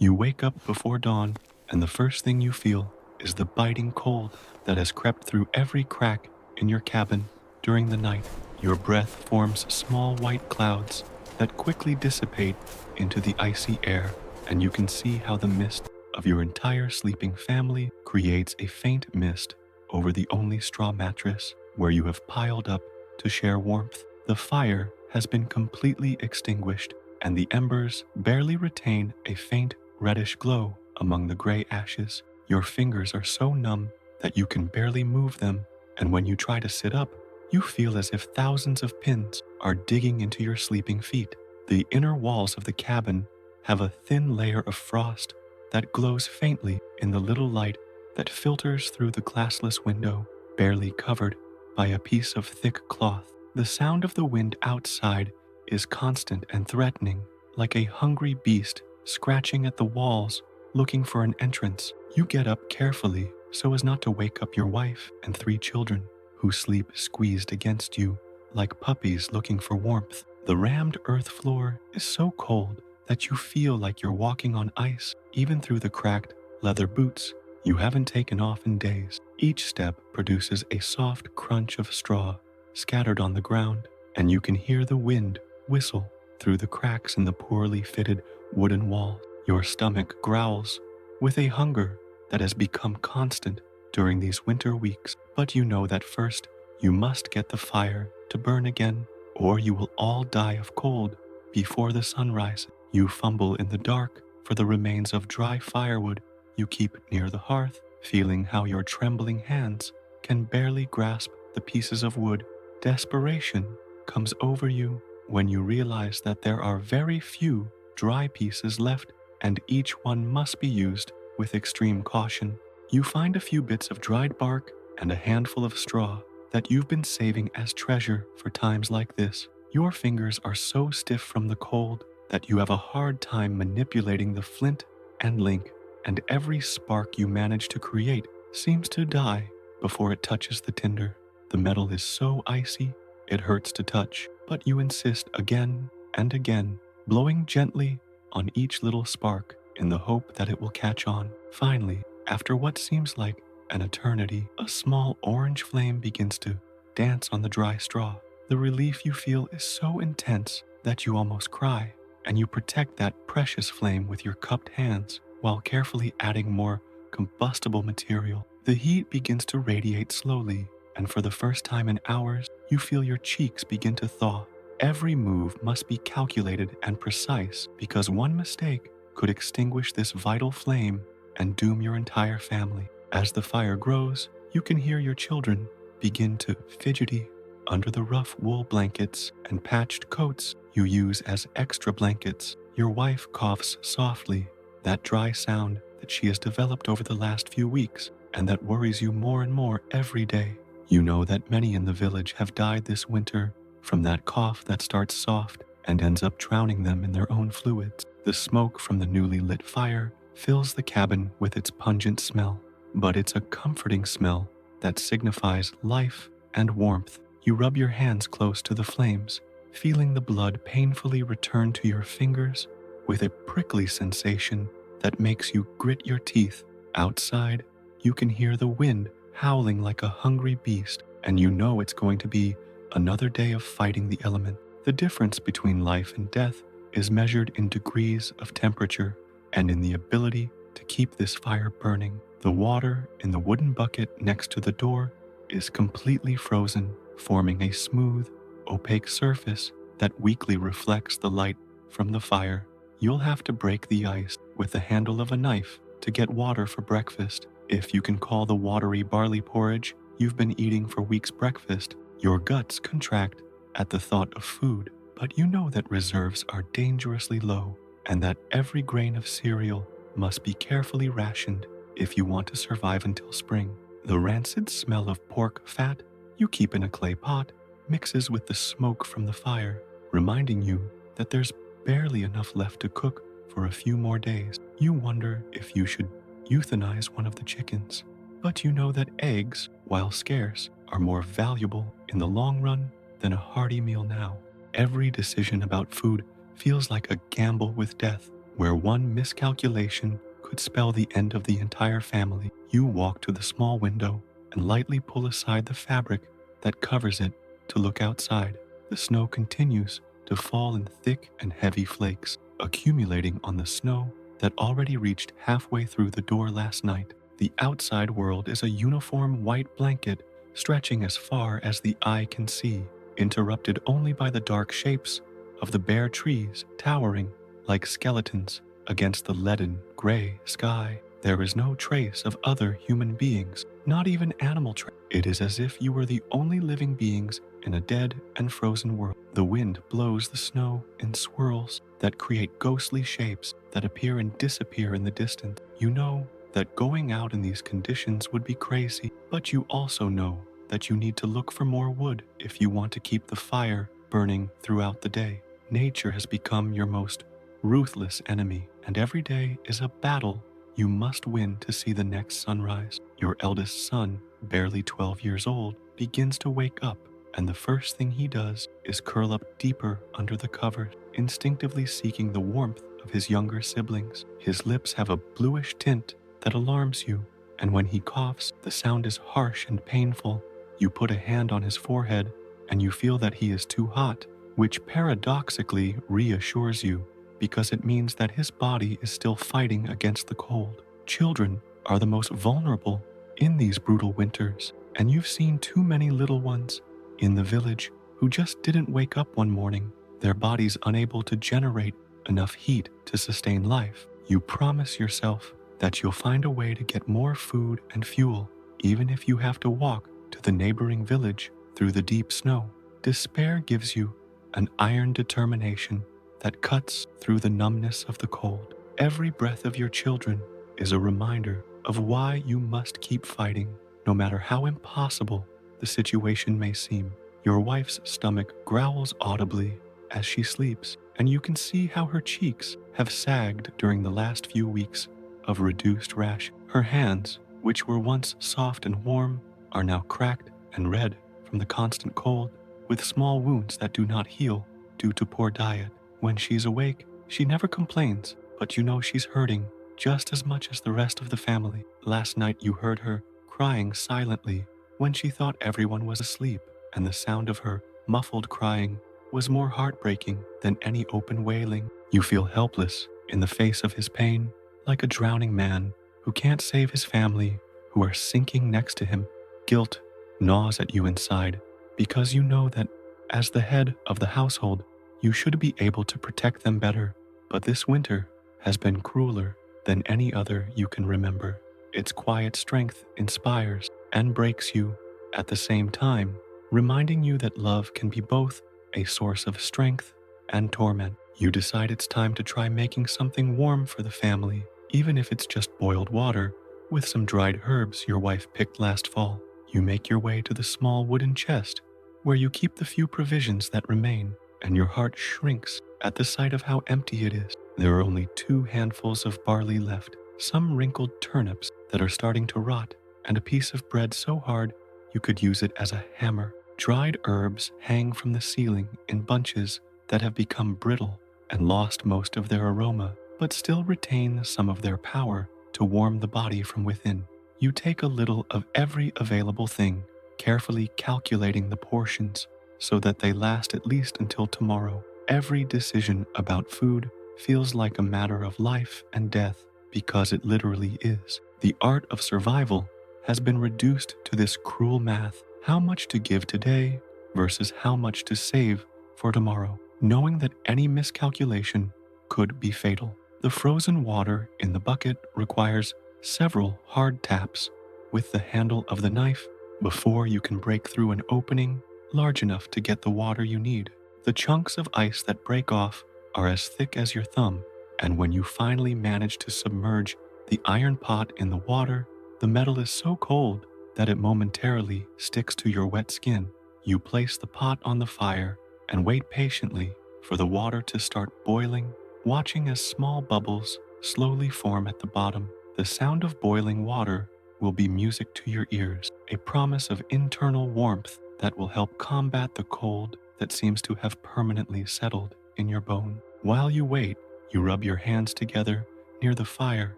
You wake up before dawn, and the first thing you feel is the biting cold that has crept through every crack in your cabin during the night. Your breath forms small white clouds that quickly dissipate into the icy air, and you can see how the mist of your entire sleeping family creates a faint mist over the only straw mattress where you have piled up to share warmth. The fire has been completely extinguished, and the embers barely retain a faint reddish glow among the gray ashes. Your fingers are so numb that you can barely move them, and when you try to sit up, you feel as if thousands of pins are digging into your sleeping feet. The inner walls of the cabin have a thin layer of frost that glows faintly in the little light that filters through the glassless window, barely covered by a piece of thick cloth. The sound of the wind outside is constant and threatening, like a hungry beast scratching at the walls, looking for an entrance. You get up carefully so as not to wake up your wife and 3 children, who sleep squeezed against you like puppies looking for warmth. The rammed earth floor is so cold that you feel like you're walking on ice, even through the cracked leather boots you haven't taken off in days. Each step produces a soft crunch of straw scattered on the ground, and you can hear the wind whistle through the cracks in the poorly fitted wooden wall. Your stomach growls with a hunger that has become constant during these winter weeks, but you know that first you must get the fire to burn again, or you will all die of cold before the sun rises. You fumble in the dark for the remains of dry firewood you keep near the hearth, feeling how your trembling hands can barely grasp the pieces of wood. Desperation comes over you when you realize that there are very few dry pieces left, and each one must be used with extreme caution. You find a few bits of dried bark and a handful of straw that you've been saving as treasure for times like this. Your fingers are so stiff from the cold that you have a hard time manipulating the flint and link, and every spark you manage to create seems to die before it touches the tinder. The metal is so icy, it hurts to touch, but you insist again and again, blowing gently on each little spark in the hope that it will catch on. Finally, after what seems like an eternity, a small orange flame begins to dance on the dry straw. The relief you feel is so intense that you almost cry, and you protect that precious flame with your cupped hands while carefully adding more combustible material. The heat begins to radiate slowly, and for the first time in hours, you feel your cheeks begin to thaw. Every move must be calculated and precise, because one mistake could extinguish this vital flame and doom your entire family. As the fire grows, you can hear your children begin to fidgety under the rough wool blankets and patched coats you use as extra blankets. Your wife coughs softly, that dry sound that she has developed over the last few weeks, and that worries you more and more every day. You know that many in the village have died this winter from that cough that starts soft and ends up drowning them in their own fluids. The smoke from the newly lit fire fills the cabin with its pungent smell, but it's a comforting smell that signifies life and warmth. You rub your hands close to the flames, feeling the blood painfully return to your fingers with a prickly sensation that makes you grit your teeth. Outside, you can hear the wind howling like a hungry beast, and you know it's going to be another day of fighting the element. The difference between life and death is measured in degrees of temperature and in the ability to keep this fire burning. The water in the wooden bucket next to the door is completely frozen, forming a smooth, opaque surface that weakly reflects the light from the fire. You'll have to break the ice with the handle of a knife to get water for breakfast. If you can call the watery barley porridge you've been eating for weeks breakfast. Your guts contract at the thought of food, but you know that reserves are dangerously low, and that every grain of cereal must be carefully rationed if you want to survive until spring. The rancid smell of pork fat you keep in a clay pot mixes with the smoke from the fire, reminding you that there's barely enough left to cook for a few more days. You wonder if you should euthanize one of the chickens, but you know that eggs, while scarce, are more valuable in the long run than a hearty meal now. Every decision about food feels like a gamble with death. where one miscalculation could spell the end of the entire family. You walk to the small window and lightly pull aside the fabric that covers it to look outside. The snow continues to fall in thick and heavy flakes, accumulating on the snow that already reached halfway through the door last night. The outside world is a uniform white blanket stretching as far as the eye can see, interrupted only by the dark shapes of the bare trees towering like skeletons against the leaden gray sky. There is no trace of other human beings, not even animal trace. It is as if you were the only living beings in a dead and frozen world. The wind blows the snow in swirls that create ghostly shapes that appear and disappear in the distance. You know that going out in these conditions would be crazy, but you also know that you need to look for more wood if you want to keep the fire burning throughout the day. Nature has become your most ruthless enemy, and every day is a battle you must win to see the next sunrise. Your eldest son, barely 12 years old, begins to wake up, and the first thing he does is curl up deeper under the covers, instinctively seeking the warmth of his younger siblings. His lips have a bluish tint that alarms you, and when he coughs, the sound is harsh and painful. You put a hand on his forehead, and you feel that he is too hot, which paradoxically reassures you, because it means that his body is still fighting against the cold. Children are the most vulnerable in these brutal winters, and you've seen too many little ones in the village who just didn't wake up one morning, their bodies unable to generate enough heat to sustain life. You promise yourself that you'll find a way to get more food and fuel, even if you have to walk to the neighboring village through the deep snow. Despair gives you an iron determination that cuts through the numbness of the cold. Every breath of your children is a reminder of why you must keep fighting, no matter how impossible the situation may seem. Your wife's stomach growls audibly as she sleeps, and you can see how her cheeks have sagged during the last few weeks of reduced ration. Her hands, which were once soft and warm, are now cracked and red from the constant cold, with small wounds that do not heal due to poor diet. When she's awake, she never complains, but you know she's hurting just as much as the rest of the family. Last night you heard her crying silently when she thought everyone was asleep, and the sound of her muffled crying was more heartbreaking than any open wailing. You feel helpless in the face of his pain, like a drowning man who can't save his family, who are sinking next to him. Guilt gnaws at you inside, because you know that as the head of the household, you should be able to protect them better, but this winter has been crueler than any other you can remember. Its quiet strength inspires and breaks you at the same time, reminding you that love can be both a source of strength and torment. You decide it's time to try making something warm for the family, even if it's just boiled water with some dried herbs your wife picked last fall. You make your way to the small wooden chest where you keep the few provisions that remain, and your heart shrinks at the sight of how empty it is. There are only 2 handfuls of barley left, some wrinkled turnips that are starting to rot, and a piece of bread so hard you could use it as a hammer. Dried herbs hang from the ceiling in bunches that have become brittle and lost most of their aroma, but still retain some of their power to warm the body from within. You take a little of every available thing, carefully calculating the portions so that they last at least until tomorrow. Every decision about food feels like a matter of life and death, because it literally is. The art of survival has been reduced to this cruel math: how much to give today versus how much to save for tomorrow, knowing that any miscalculation could be fatal. The frozen water in the bucket requires several hard taps with the handle of the knife before you can break through an opening large enough to get the water you need. The chunks of ice that break off are as thick as your thumb, and when you finally manage to submerge the iron pot in the water, the metal is so cold that it momentarily sticks to your wet skin. You place the pot on the fire and wait patiently for the water to start boiling, watching as small bubbles slowly form at the bottom. The sound of boiling water will be music to your ears, a promise of internal warmth that will help combat the cold that seems to have permanently settled in your bone. While you wait, You rub your hands together near the fire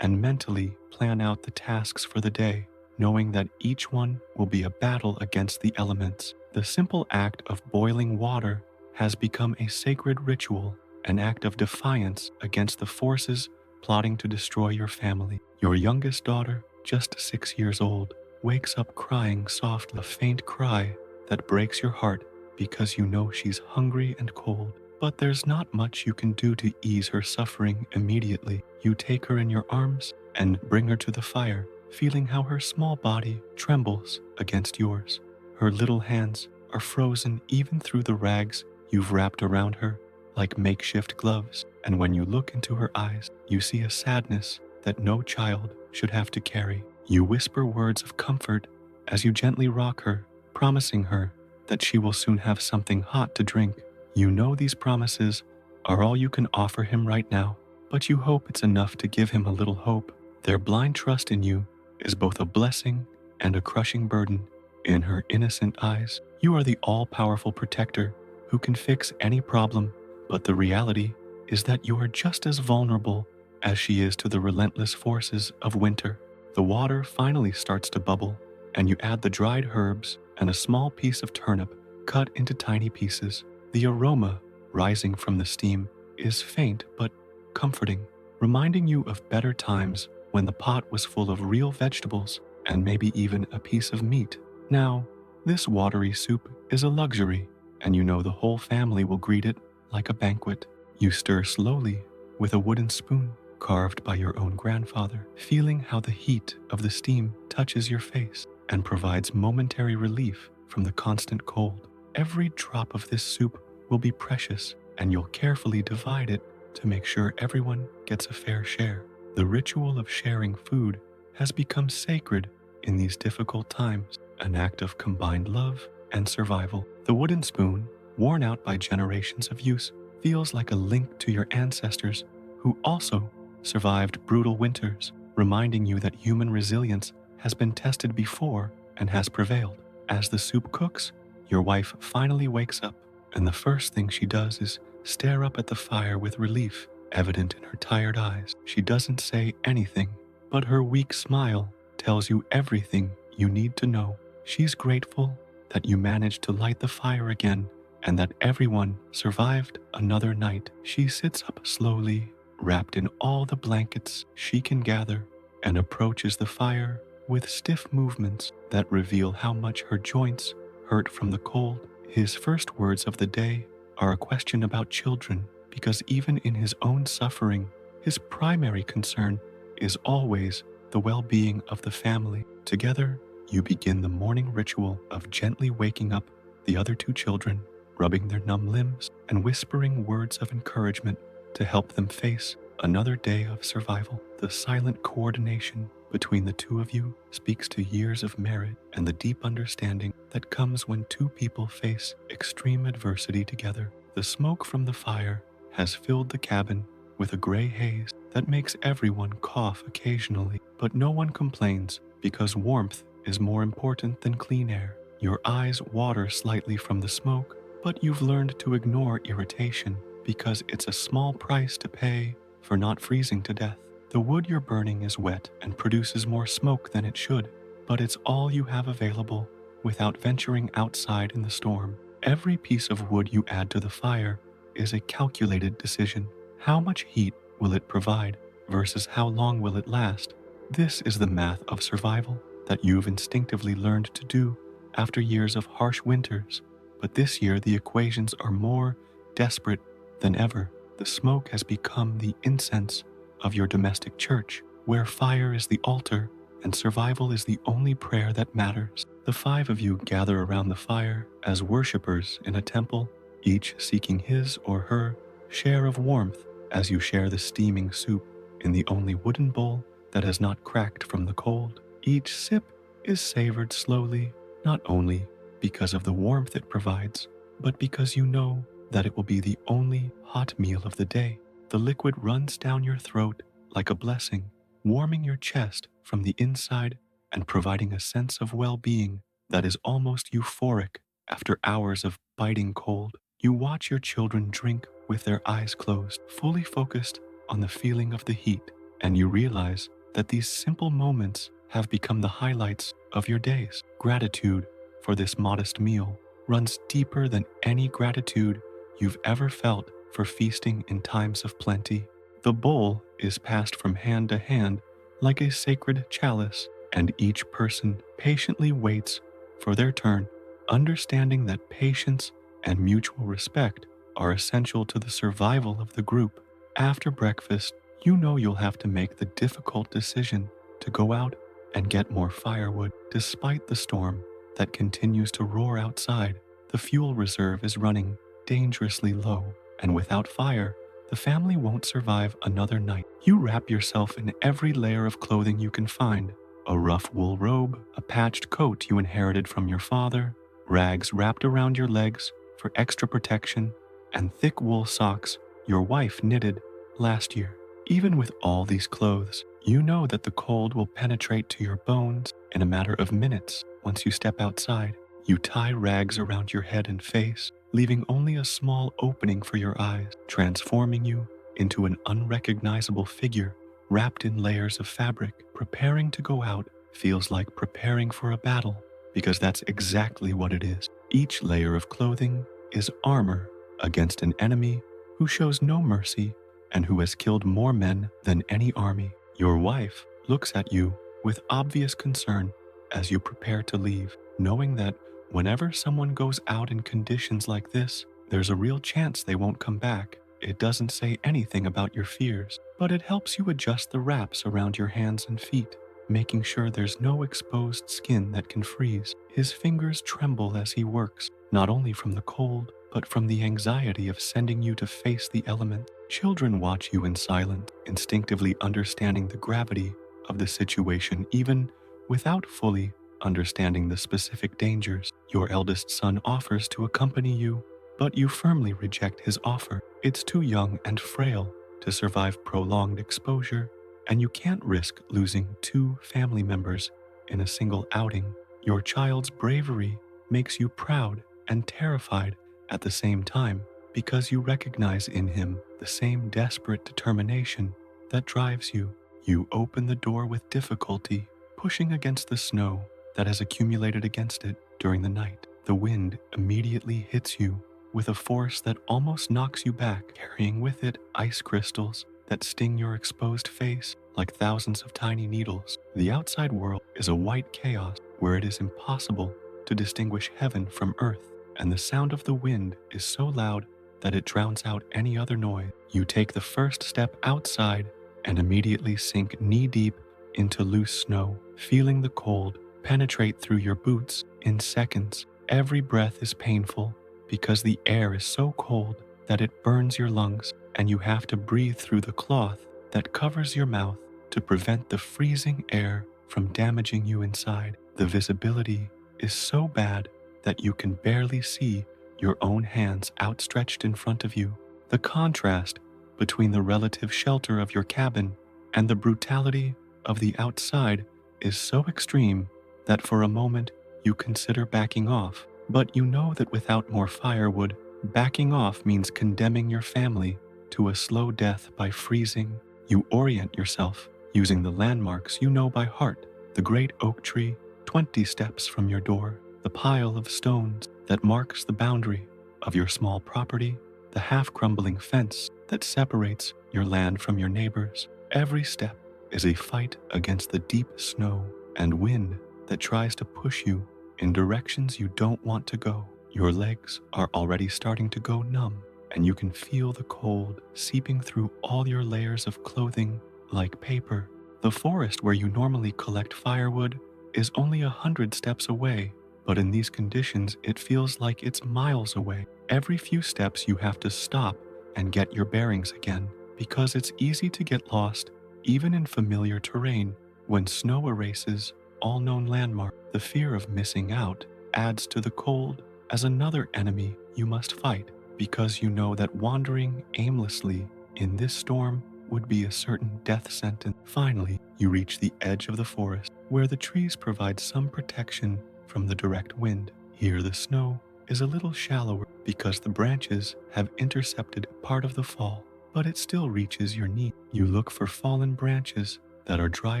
and mentally plan out the tasks for the day, knowing that each one will be a battle against the elements. The simple act of boiling water has become a sacred ritual, an act of defiance against the forces plotting to destroy your family. Your youngest daughter, just 6 years old, wakes up crying softly, a faint cry that breaks your heart because you know she's hungry and cold. But there's not much you can do to ease her suffering immediately. You take her in your arms and bring her to the fire, feeling how her small body trembles against yours. Her little hands are frozen even through the rags you've wrapped around her like makeshift gloves. And when you look into her eyes, you see a sadness that no child should have to carry. You whisper words of comfort as you gently rock her, promising her that she will soon have something hot to drink. You know these promises are all you can offer him right now, but you hope it's enough to give him a little hope. Their blind trust in you is both a blessing and a crushing burden. In her innocent eyes, you are the all-powerful protector who can fix any problem, but the reality is that you are just as vulnerable as she is to the relentless forces of winter. The water finally starts to bubble, and you add the dried herbs and a small piece of turnip cut into tiny pieces. The aroma rising from the steam is faint but comforting, reminding you of better times when the pot was full of real vegetables and maybe even a piece of meat. Now, this watery soup is a luxury, and you know the whole family will greet it like a banquet. You stir slowly with a wooden spoon carved by your own grandfather, feeling how the heat of the steam touches your face and provides momentary relief from the constant cold. Every drop of this soup will be precious, and you'll carefully divide it to make sure everyone gets a fair share. The ritual of sharing food has become sacred in these difficult times, an act of combined love and survival. The wooden spoon, worn out by generations of use, feels like a link to your ancestors who also survived brutal winters, reminding you that human resilience has been tested before and has prevailed. As the soup cooks, your wife finally wakes up, and the first thing she does is stare up at the fire with relief evident in her tired eyes. She doesn't say anything, but her weak smile tells you everything you need to know. She's grateful that you managed to light the fire again and that everyone survived another night. She sits up slowly, wrapped in all the blankets she can gather, and approaches the fire with stiff movements that reveal how much her joints hurt from the cold. His first words of the day are a question about children, because even in his own suffering, his primary concern is always the well-being of the family. Together, you begin the morning ritual of gently waking up the other two children, rubbing their numb limbs and whispering words of encouragement to help them face another day of survival. The silent coordination between the two of you speaks to years of marriage and the deep understanding that comes when two people face extreme adversity together. The smoke from the fire has filled the cabin with a gray haze that makes everyone cough occasionally, but no one complains because warmth is more important than clean air. Your eyes water slightly from the smoke, but you've learned to ignore irritation because it's a small price to pay for not freezing to death. The wood you're burning is wet and produces more smoke than it should, but it's all you have available without venturing outside in the storm. Every piece of wood you add to the fire is a calculated decision. How much heat will it provide versus how long will it last? This is the math of survival that you've instinctively learned to do after years of harsh winters. But this year the equations are more desperate than ever. The smoke has become the incense of your domestic church, where fire is the altar and survival is the only prayer that matters. The five of you gather around the fire as worshipers in a temple, each seeking his or her share of warmth as you share the steaming soup in the only wooden bowl that has not cracked from the cold. Each sip is savored slowly, not only because of the warmth it provides, but because you know that it will be the only hot meal of the day. The liquid runs down your throat like a blessing, warming your chest from the inside and providing a sense of well-being that is almost euphoric after hours of biting cold. You watch your children drink with their eyes closed, fully focused on the feeling of the heat, and you realize that these simple moments have become the highlights of your days. Gratitude for this modest meal runs deeper than any gratitude you've ever felt for feasting in times of plenty. The bowl is passed from hand to hand like a sacred chalice, and each person patiently waits for their turn, understanding that patience and mutual respect are essential to the survival of the group. After breakfast, you know you'll have to make the difficult decision to go out and get more firewood. Despite the storm that continues to roar outside, the fuel reserve is running dangerously low, and without fire, the family won't survive another night. You wrap yourself in every layer of clothing you can find: a rough wool robe, a patched coat you inherited from your father, rags wrapped around your legs for extra protection, and thick wool socks your wife knitted last year. Even with all these clothes, you know that the cold will penetrate to your bones in a matter of minutes once you step outside. You tie rags around your head and face, leaving only a small opening for your eyes, transforming you into an unrecognizable figure wrapped in layers of fabric. Preparing to go out feels like preparing for a battle, because that's exactly what it is. Each layer of clothing is armor against an enemy who shows no mercy and who has killed more men than any army. Your wife looks at you with obvious concern as you prepare to leave, knowing that whenever someone goes out in conditions like this, there's a real chance they won't come back. It doesn't say anything about your fears, but it helps you adjust the wraps around your hands and feet, making sure there's no exposed skin that can freeze. His fingers tremble as he works, not only from the cold, but from the anxiety of sending you to face the element. Children watch you in silence, instinctively understanding the gravity of the situation even without fully understanding the specific dangers. Your eldest son offers to accompany you, but you firmly reject his offer. It's too young and frail to survive prolonged exposure, and you can't risk losing 2 family members in a single outing. Your child's bravery makes you proud and terrified at the same time, because you recognize in him the same desperate determination that drives you. You open the door with difficulty, pushing against the snow that has accumulated against it during the night. The wind immediately hits you with a force that almost knocks you back, carrying with it ice crystals that sting your exposed face like thousands of tiny needles. The outside world is a white chaos where it is impossible to distinguish heaven from earth, and the sound of the wind is so loud that it drowns out any other noise. You take the first step outside and immediately sink knee-deep into loose snow, feeling the cold penetrate through your boots in seconds. Every breath is painful because the air is so cold that it burns your lungs, and you have to breathe through the cloth that covers your mouth to prevent the freezing air from damaging you inside. The visibility is so bad that you can barely see your own hands outstretched in front of you. The contrast between the relative shelter of your cabin and the brutality of the outside is so extreme that for a moment you consider backing off. But you know that without more firewood, backing off means condemning your family to a slow death by freezing. You orient yourself using the landmarks you know by heart: the great oak tree 20 steps from your door, the pile of stones that marks the boundary of your small property, the half-crumbling fence that separates your land from your neighbors. Every step is a fight against the deep snow and wind that tries to push you in directions you don't want to go. Your legs are already starting to go numb, and you can feel the cold seeping through all your layers of clothing like paper. The forest where you normally collect firewood is only 100 steps away, but in these conditions it feels like it's miles away. Every few steps you have to stop and get your bearings again, because it's easy to get lost even in familiar terrain when snow erases all known landmarks. The fear of missing out adds to the cold as another enemy you must fight, because you know that wandering aimlessly in this storm would be a certain death sentence. Finally, you reach the edge of the forest, where the trees provide some protection from the direct wind. Here the snow is a little shallower because the branches have intercepted part of the fall, but it still reaches your knee. You look for fallen branches that are dry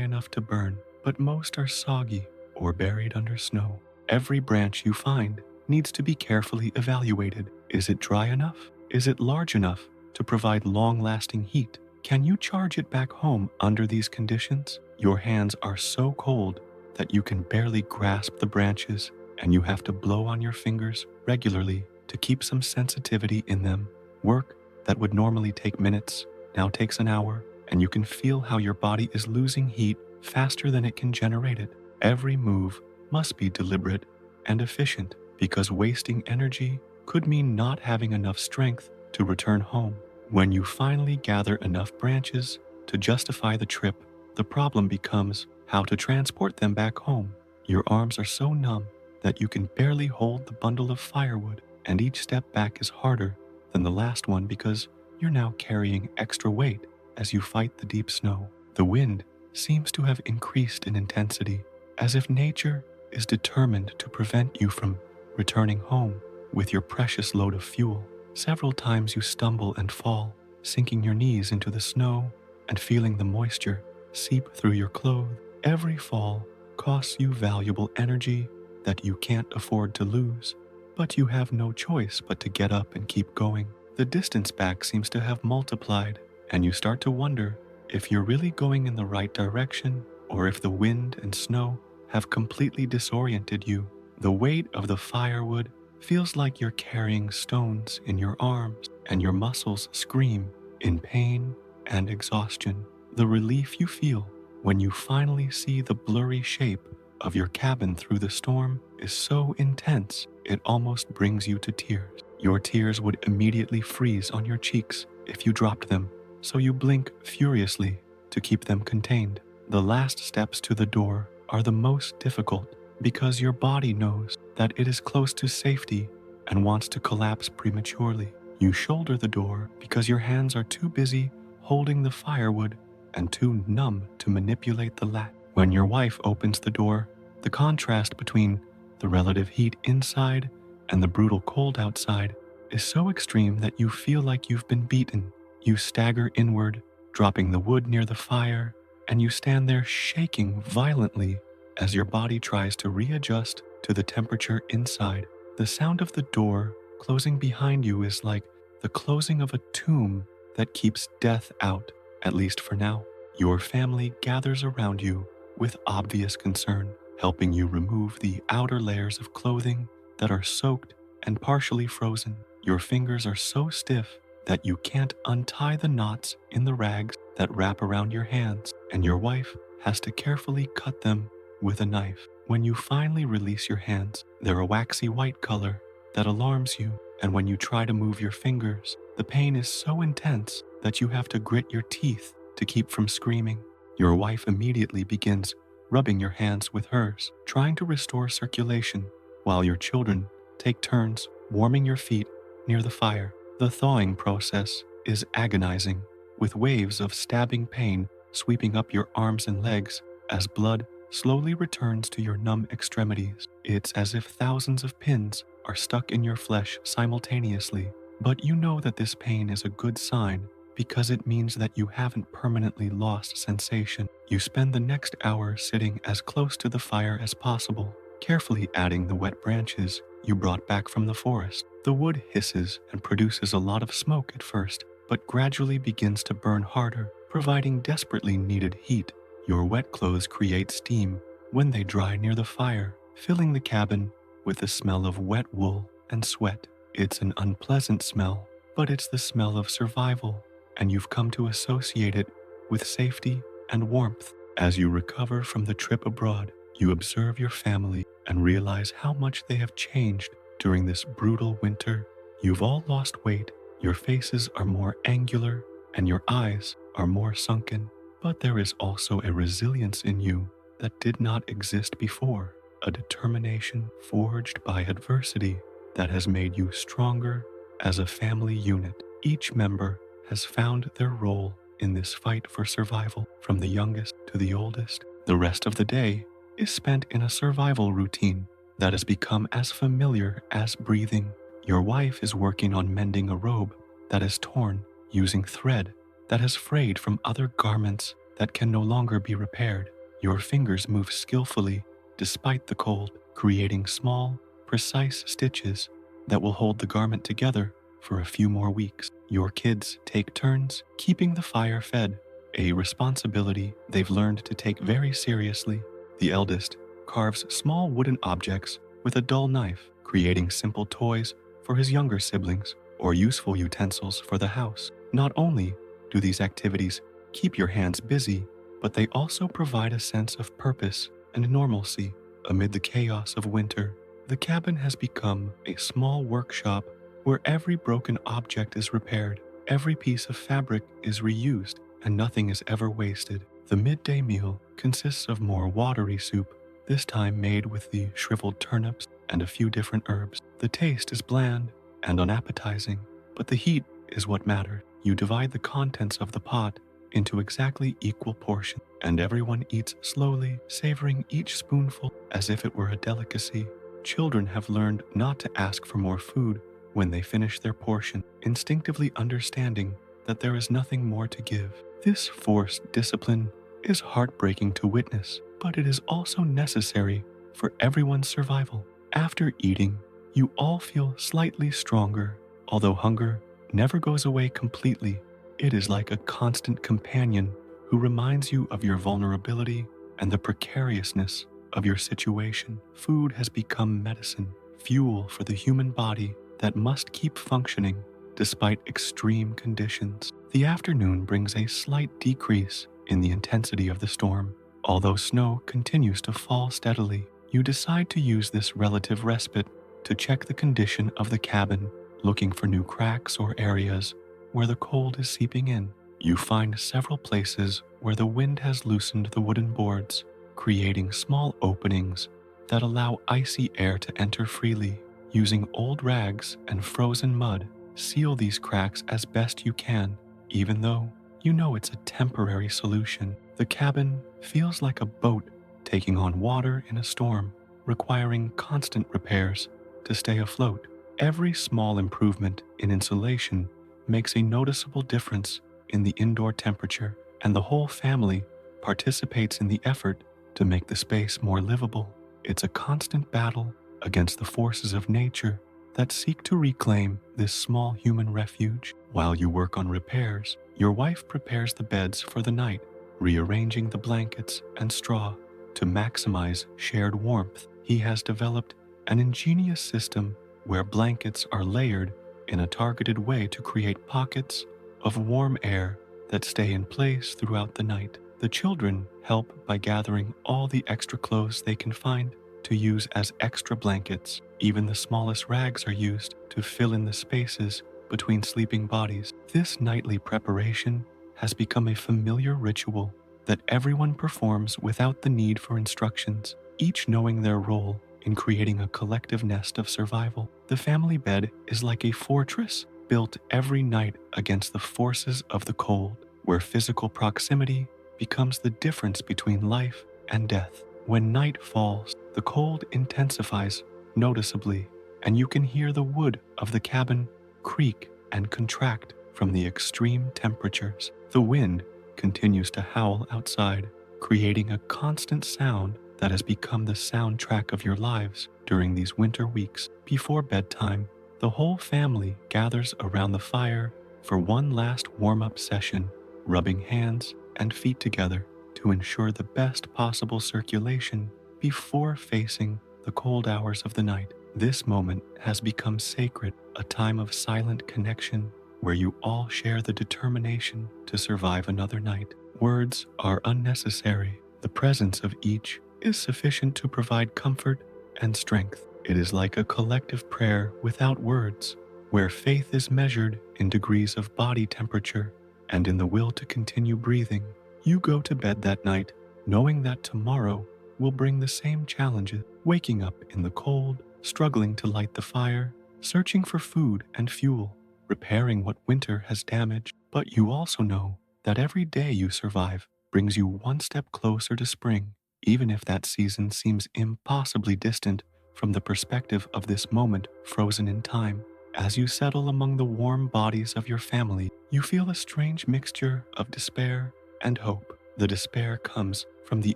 enough to burn, but most are soggy or buried under snow. Every branch you find needs to be carefully evaluated. Is it dry enough? Is it large enough to provide long-lasting heat? Can you charge it back home under these conditions? Your hands are so cold that you can barely grasp the branches, and you have to blow on your fingers regularly to keep some sensitivity in them. Work that would normally take minutes now takes an hour, and you can feel how your body is losing heat faster than it can generate it. Every move must be deliberate and efficient because wasting energy could mean not having enough strength to return home. When you finally gather enough branches to justify the trip, the problem becomes how to transport them back home. Your arms are so numb that you can barely hold the bundle of firewood, and each step back is harder than the last one because you're now carrying extra weight as you fight the deep snow. The wind seems to have increased in intensity, as if nature is determined to prevent you from returning home with your precious load of fuel. Several times you stumble and fall, sinking your knees into the snow and feeling the moisture seep through your clothes. Every fall costs you valuable energy that you can't afford to lose, but you have no choice but to get up and keep going. The distance back seems to have multiplied, and you start to wonder if you're really going in the right direction or if the wind and snow have completely disoriented you. The weight of the firewood feels like you're carrying stones in your arms, and your muscles scream in pain and exhaustion. The relief you feel when you finally see the blurry shape of your cabin through the storm is so intense it almost brings you to tears. Your tears would immediately freeze on your cheeks if you dropped them, so you blink furiously to keep them contained. The last steps to the door are the most difficult because your body knows that it is close to safety and wants to collapse prematurely. You shoulder the door because your hands are too busy holding the firewood and too numb to manipulate the latch. When your wife opens the door, the contrast between the relative heat inside and the brutal cold outside is so extreme that you feel like you've been beaten. You stagger inward, dropping the wood near the fire, and you stand there shaking violently as your body tries to readjust to the temperature inside. The sound of the door closing behind you is like the closing of a tomb that keeps death out, at least for now. Your family gathers around you with obvious concern, helping you remove the outer layers of clothing that are soaked and partially frozen. Your fingers are so stiff that you can't untie the knots in the rags that wrap around your hands, and your wife has to carefully cut them with a knife. When you finally release your hands, they're a waxy white color that alarms you, and when you try to move your fingers, the pain is so intense that you have to grit your teeth to keep from screaming. Your wife immediately begins rubbing your hands with hers, trying to restore circulation, while your children take turns warming your feet near the fire. The thawing process is agonizing, with waves of stabbing pain sweeping up your arms and legs as blood slowly returns to your numb extremities. It's as if thousands of pins are stuck in your flesh simultaneously, but you know that this pain is a good sign because it means that you haven't permanently lost sensation. You spend the next hour sitting as close to the fire as possible, carefully adding the wet branches you brought back from the forest. The wood hisses and produces a lot of smoke at first, but gradually begins to burn harder, providing desperately needed heat. Your wet clothes create steam when they dry near the fire, filling the cabin with the smell of wet wool and sweat. It's an unpleasant smell, but it's the smell of survival, and you've come to associate it with safety and warmth. As you recover from the trip abroad, you observe your family and realize how much they have changed during this brutal winter. You've all lost weight, your faces are more angular, and your eyes are more sunken. But there is also a resilience in you that did not exist before, a determination forged by adversity that has made you stronger as a family unit. Each member has found their role in this fight for survival, from the youngest to the oldest. The rest of the day is spent in a survival routine, that has become as familiar as breathing. Your wife is working on mending a robe that is torn, using thread that has frayed from other garments that can no longer be repaired. Your fingers move skillfully despite the cold, creating small, precise stitches that will hold the garment together for a few more weeks. Your kids take turns keeping the fire fed, a responsibility they've learned to take very seriously. The eldest carves small wooden objects with a dull knife, creating simple toys for his younger siblings or useful utensils for the house. Not only do these activities keep your hands busy, but they also provide a sense of purpose and normalcy amid the chaos of winter. The cabin has become a small workshop where every broken object is repaired, every piece of fabric is reused, and nothing is ever wasted. The midday meal consists of more watery soup, this time made with the shriveled turnips and a few different herbs. The taste is bland and unappetizing, but the heat is what matters. You divide the contents of the pot into exactly equal portions, and everyone eats slowly, savoring each spoonful as if it were a delicacy. Children have learned not to ask for more food when they finish their portion, instinctively understanding that there is nothing more to give. This forced discipline is heartbreaking to witness, but it is also necessary for everyone's survival. After eating, you all feel slightly stronger. Although hunger never goes away completely, it is like a constant companion who reminds you of your vulnerability and the precariousness of your situation. Food has become medicine, fuel for the human body that must keep functioning despite extreme conditions. The afternoon brings a slight decrease in the intensity of the storm. Although snow continues to fall steadily, you decide to use this relative respite to check the condition of the cabin, looking for new cracks or areas where the cold is seeping in. You find several places where the wind has loosened the wooden boards, creating small openings that allow icy air to enter freely. Using old rags and frozen mud, seal these cracks as best you can, even though you know it's a temporary solution. The cabin feels like a boat taking on water in a storm, requiring constant repairs to stay afloat. Every small improvement in insulation makes a noticeable difference in the indoor temperature, and the whole family participates in the effort to make the space more livable. It's a constant battle against the forces of nature that seek to reclaim this small human refuge. While you work on repairs, your wife prepares the beds for the night, rearranging the blankets and straw to maximize shared warmth. He has developed an ingenious system where blankets are layered in a targeted way to create pockets of warm air that stay in place throughout the night. The children help by gathering all the extra clothes they can find to use as extra blankets. Even the smallest rags are used to fill in the spaces between sleeping bodies. This nightly preparation has become a familiar ritual that everyone performs without the need for instructions, each knowing their role in creating a collective nest of survival. The family bed is like a fortress built every night against the forces of the cold, where physical proximity becomes the difference between life and death. When night falls, the cold intensifies noticeably, and you can hear the wood of the cabin creak and contract from the extreme temperatures. The wind continues to howl outside, creating a constant sound that has become the soundtrack of your lives during these winter weeks. Before bedtime, the whole family gathers around the fire for one last warm-up session, rubbing hands and feet together to ensure the best possible circulation before facing the cold hours of the night. This moment has become sacred, a time of silent connection where you all share the determination to survive another night. Words are unnecessary. The presence of each is sufficient to provide comfort and strength. It is like a collective prayer without words, where faith is measured in degrees of body temperature and in the will to continue breathing. You go to bed that night knowing that tomorrow will bring the same challenges, waking up in the cold, struggling to light the fire, searching for food and fuel, repairing what winter has damaged. But you also know that every day you survive brings you one step closer to spring, even if that season seems impossibly distant from the perspective of this moment frozen in time. As you settle among the warm bodies of your family, you feel a strange mixture of despair and hope. The despair comes from the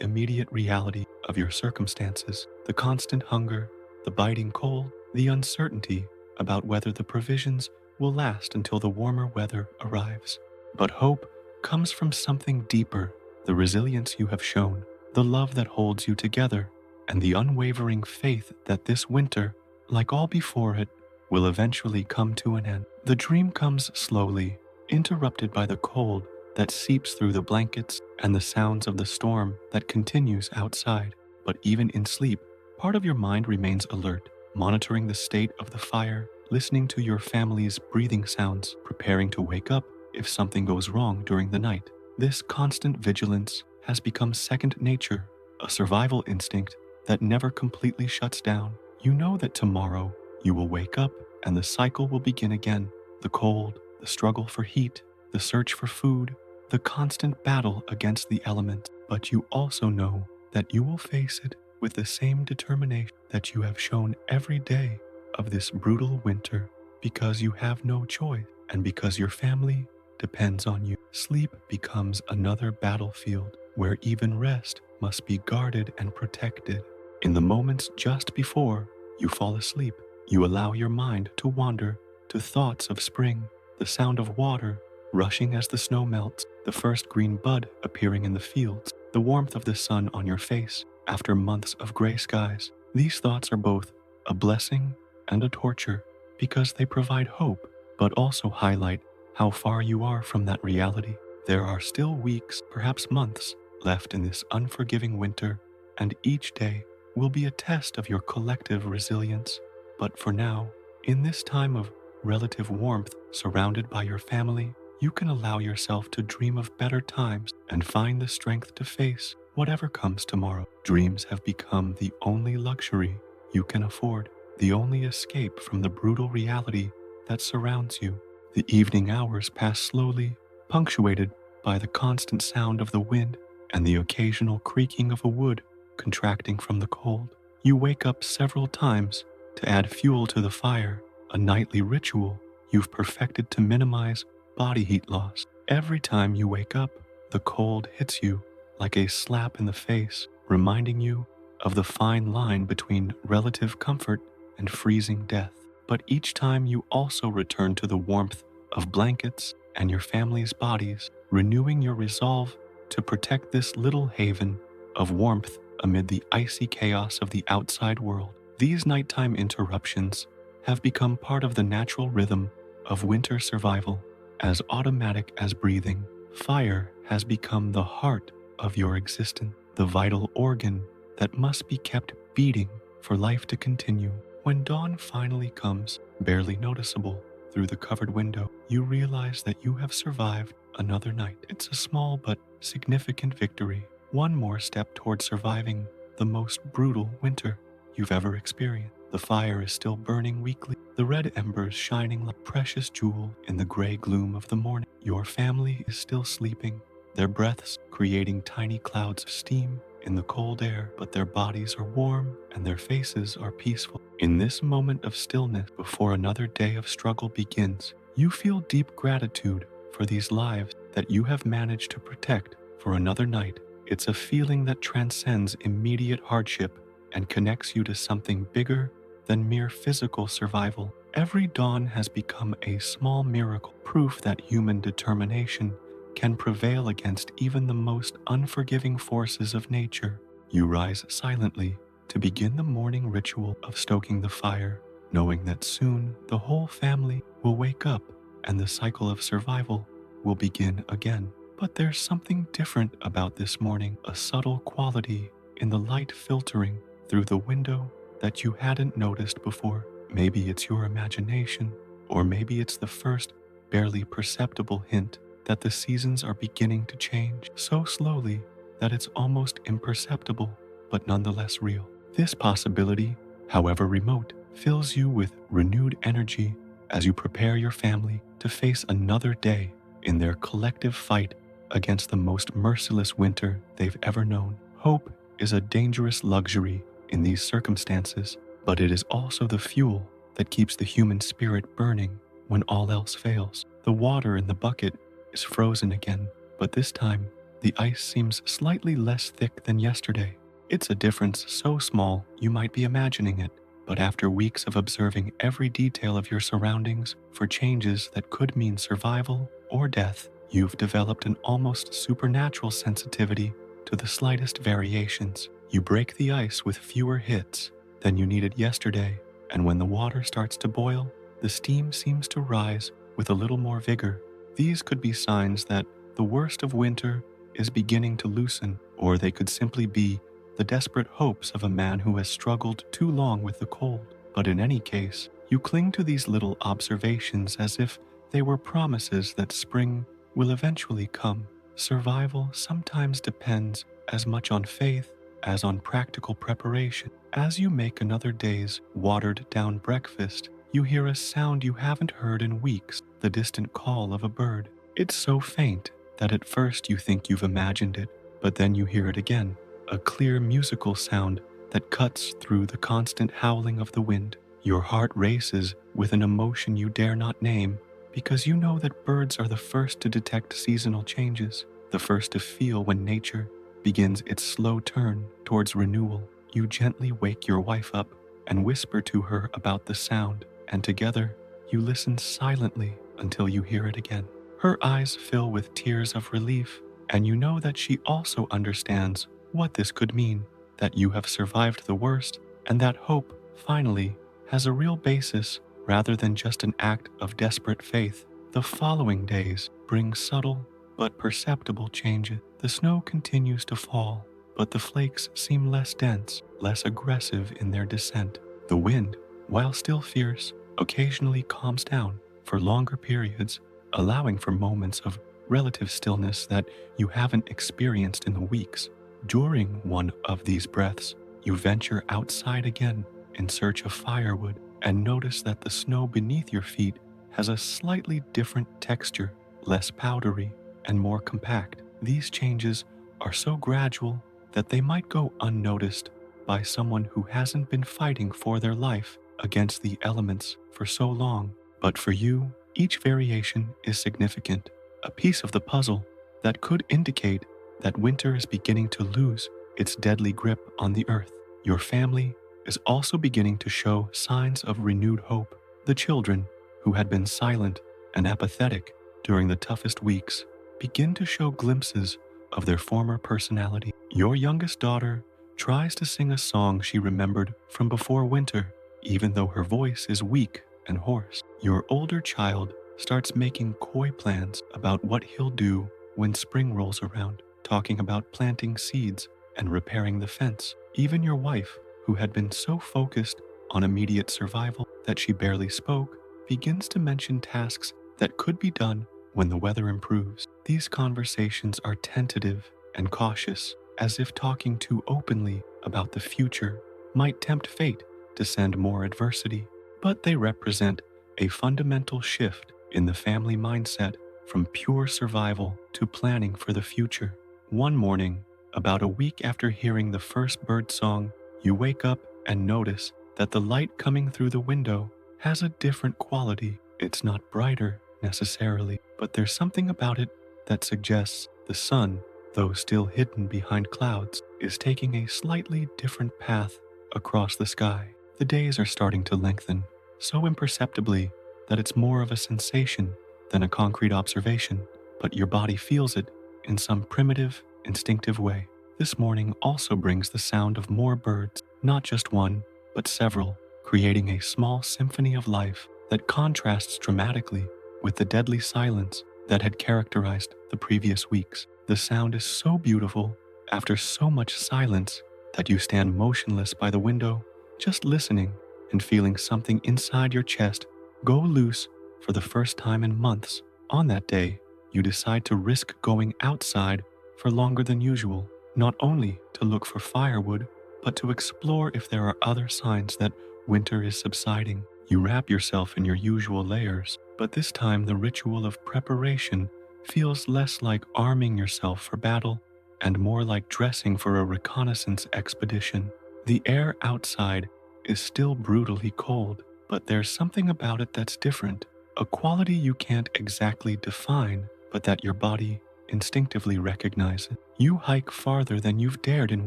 immediate reality of your circumstances, the constant hunger, the biting cold, the uncertainty about whether the provisions will last until the warmer weather arrives. But hope comes from something deeper, the resilience you have shown, the love that holds you together, and the unwavering faith that this winter, like all before it, will eventually come to an end. The dream comes slowly, interrupted by the cold that seeps through the blankets and the sounds of the storm that continues outside. But even in sleep, part of your mind remains alert, monitoring the state of the fire, listening to your family's breathing sounds, preparing to wake up if something goes wrong during the night. This constant vigilance has become second nature, a survival instinct that never completely shuts down. You know that tomorrow you will wake up and the cycle will begin again. The cold, the struggle for heat, the search for food, the constant battle against the elements. But you also know that you will face it with the same determination that you have shown every day of this brutal winter, because you have no choice and because your family depends on you. Sleep becomes another battlefield where even rest must be guarded and protected. In the moments just before you fall asleep, you allow your mind to wander to thoughts of spring, the sound of water rushing as the snow melts, the first green bud appearing in the fields, the warmth of the sun on your face after months of gray skies. These thoughts are both a blessing and a torture because they provide hope, but also highlight how far you are from that reality. There are still weeks, perhaps months, left in this unforgiving winter, and each day will be a test of your collective resilience. But for now, in this time of relative warmth surrounded by your family, you can allow yourself to dream of better times and find the strength to face whatever comes tomorrow. Dreams have become the only luxury you can afford, the only escape from the brutal reality that surrounds you. The evening hours pass slowly, punctuated by the constant sound of the wind and the occasional creaking of a wood contracting from the cold. You wake up several times to add fuel to the fire, a nightly ritual you've perfected to minimize body heat loss. Every time you wake up, the cold hits you like a slap in the face, reminding you of the fine line between relative comfort and freezing death. But each time you also return to the warmth of blankets and your family's bodies, renewing your resolve to protect this little haven of warmth amid the icy chaos of the outside world. These nighttime interruptions have become part of the natural rhythm of winter survival. As automatic as breathing, fire has become the heart of your existence, the vital organ that must be kept beating for life to continue. When dawn finally comes, barely noticeable through the covered window, you realize that you have survived another night. It's a small but significant victory, one more step toward surviving the most brutal winter you've ever experienced. The fire is still burning weakly, the red embers shining like precious jewel in the gray gloom of the morning. Your family is still sleeping, their breaths creating tiny clouds of steam in the cold air, but their bodies are warm and their faces are peaceful. In this moment of stillness before another day of struggle begins, you feel deep gratitude for these lives that you have managed to protect for another night. It's a feeling that transcends immediate hardship and connects you to something bigger than mere physical survival. Every dawn has become a small miracle, proof that human determination can prevail against even the most unforgiving forces of nature. You rise silently to begin the morning ritual of stoking the fire, knowing that soon the whole family will wake up and the cycle of survival will begin again. But there's something different about this morning, a subtle quality in the light filtering through the window that you hadn't noticed before. Maybe it's your imagination, or maybe it's the first, barely perceptible hint that the seasons are beginning to change so slowly that it's almost imperceptible, but nonetheless real. This possibility, however remote, fills you with renewed energy as you prepare your family to face another day in their collective fight against the most merciless winter they've ever known. Hope is a dangerous luxury in these circumstances, but it is also the fuel that keeps the human spirit burning when all else fails. The water in the bucket is frozen again, but this time the ice seems slightly less thick than yesterday. It's a difference so small you might be imagining it, but after weeks of observing every detail of your surroundings for changes that could mean survival or death, you've developed an almost supernatural sensitivity to the slightest variations. You break the ice with fewer hits than you needed yesterday, and when the water starts to boil, the steam seems to rise with a little more vigor. These could be signs that the worst of winter is beginning to loosen, or they could simply be the desperate hopes of a man who has struggled too long with the cold. But in any case, you cling to these little observations as if they were promises that spring will eventually come. Survival sometimes depends as much on faith as on practical preparation. As you make another day's watered-down breakfast, you hear a sound you haven't heard in weeks, the distant call of a bird. It's so faint that at first you think you've imagined it, but then you hear it again, a clear musical sound that cuts through the constant howling of the wind. Your heart races with an emotion you dare not name, because you know that birds are the first to detect seasonal changes, the first to feel when nature begins its slow turn towards renewal. You gently wake your wife up and whisper to her about the sound, and together you listen silently until you hear it again. Her eyes fill with tears of relief, and you know that she also understands what this could mean, that you have survived the worst, and that hope, finally, has a real basis rather than just an act of desperate faith. The following days bring subtle but perceptible changes. The snow continues to fall, but the flakes seem less dense, less aggressive in their descent. The wind, while still fierce, occasionally calms down for longer periods, allowing for moments of relative stillness that you haven't experienced in the weeks. During one of these breaths, you venture outside again in search of firewood and notice that the snow beneath your feet has a slightly different texture, less powdery and more compact. These changes are so gradual that they might go unnoticed by someone who hasn't been fighting for their life against the elements for so long. But for you, each variation is significant, a piece of the puzzle that could indicate that winter is beginning to lose its deadly grip on the earth. Your family is also beginning to show signs of renewed hope. The children, who had been silent and apathetic during the toughest weeks, begin to show glimpses of their former personality. Your youngest daughter tries to sing a song she remembered from before winter, even though her voice is weak and hoarse. Your older child starts making coy plans about what he'll do when spring rolls around, talking about planting seeds and repairing the fence. Even your wife, who had been so focused on immediate survival that she barely spoke, begins to mention tasks that could be done when the weather improves. These conversations are tentative and cautious, as if talking too openly about the future might tempt fate to send more adversity, but they represent a fundamental shift in the family mindset from pure survival to planning for the future. One morning, about a week after hearing the first bird song, you wake up and notice that the light coming through the window has a different quality. It's not brighter necessarily, but there's something about it that suggests the sun, though still hidden behind clouds, is taking a slightly different path across the sky. The days are starting to lengthen, so imperceptibly that it's more of a sensation than a concrete observation, but your body feels it in some primitive, instinctive way. This morning also brings the sound of more birds, not just one, but several, creating a small symphony of life that contrasts dramatically with the deadly silence that had characterized the previous weeks. The sound is so beautiful after so much silence that you stand motionless by the window, just listening and feeling something inside your chest go loose for the first time in months. On that day, you decide to risk going outside for longer than usual, not only to look for firewood, but to explore if there are other signs that winter is subsiding. You wrap yourself in your usual layers, but this time the ritual of preparation feels less like arming yourself for battle and more like dressing for a reconnaissance expedition. The air outside is still brutally cold, but there's something about it that's different, a quality you can't exactly define, but that your body instinctively recognizes. You hike farther than you've dared in